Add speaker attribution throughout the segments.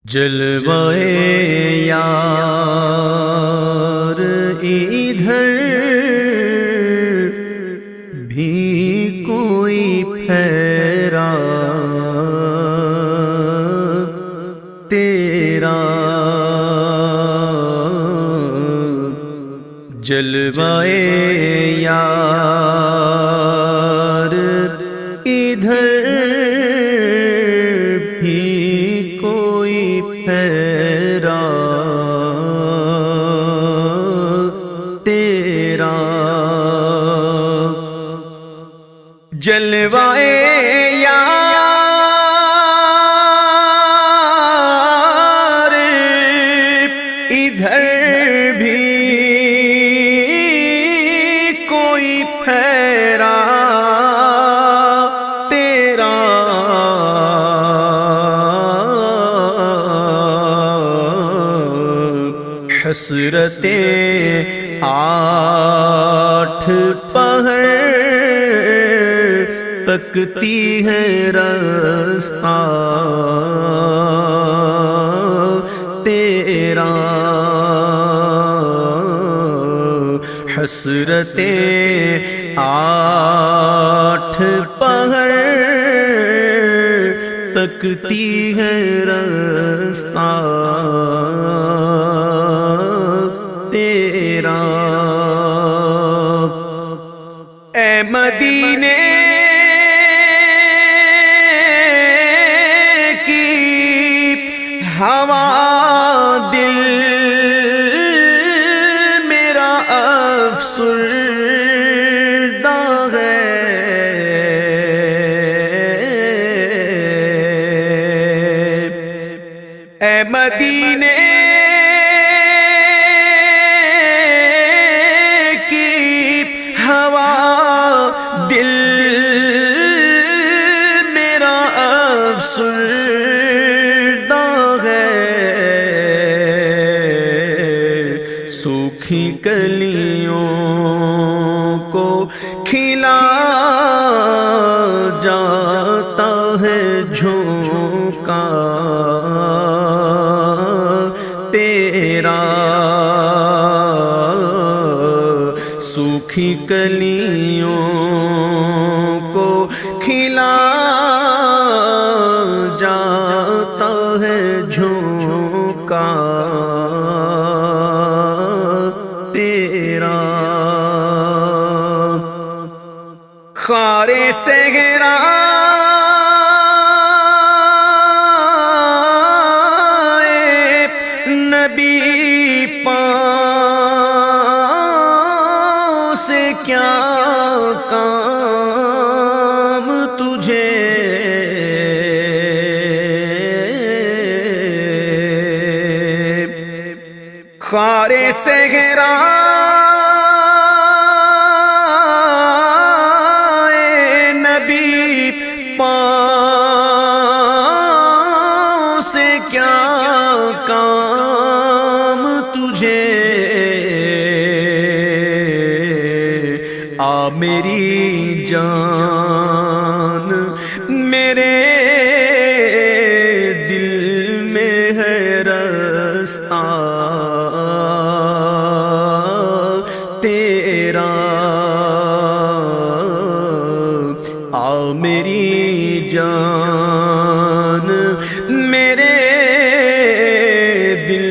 Speaker 1: جلوائے یار ادھر بھی کوئی پھیرا تیرا، جلوائے یار ادھر بھی کوئی پھیرا تیرا، جلوائے یار ادھر بھی کوئی پھیرا تیرا، حسرت آٹھ پہر تکتی ہے رستہ تیرا، حسرت آٹھ پہر تکتی ہے رستہ تیرا، اے مدینے کی ہوا دل میرا افسردہ ہے، اے مدینے کی ہوا دل میرا افسردہ ہے، سوکھی کلیوں کو کھلا جاتا ہے جھونکا تیرا، سوکھی کلیوں کو کھلا جاتا ہے جھونکا تیرا، خارِ صحرا نبی پاؤں سے کیا کام تجھے، خارِ صحرا نبی پاؤں سے کیا کام تجھے، آ میری جان میرے دل میں ہے رستہ تیرا، آ میری جان میرے دل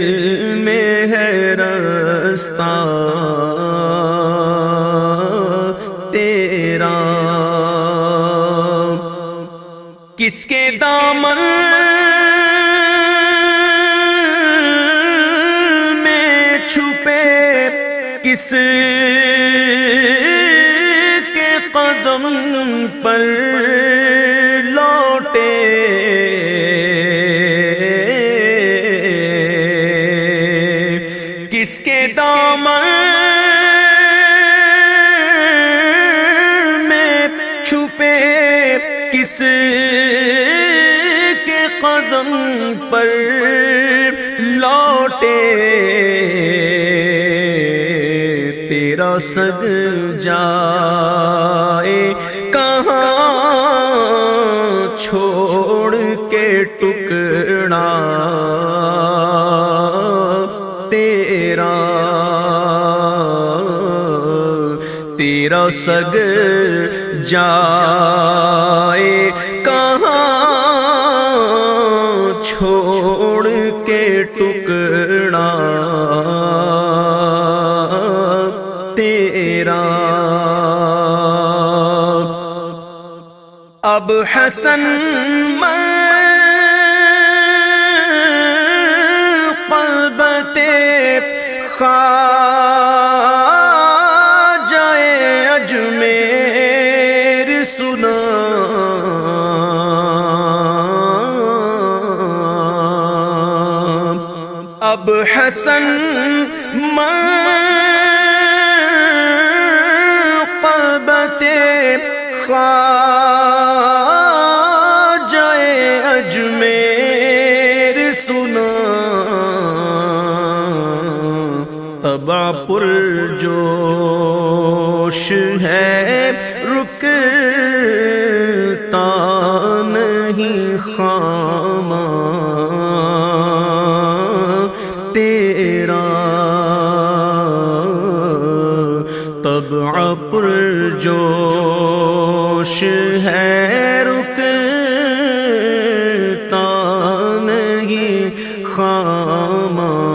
Speaker 1: میں ہے رستہ تیرا، کس کے دامن میں چھپے کس کے قدم پر لوٹے، کس کے دامن میں چھپے کس کے قدم پر لوٹے، تیرا سگ جائے کہاں چھوڑ کے ٹکڑا سگ جائے کہاں چھوڑ کے ٹکڑا تیرا اب حسن خواجہ اجمیر سنا اب حسن منقبت خواجہ اجمیر سنا طبع پر جوش ہے رکتا نہیں خامہ تیرا طبع پر جوش ہے رکتا نہیں خامہ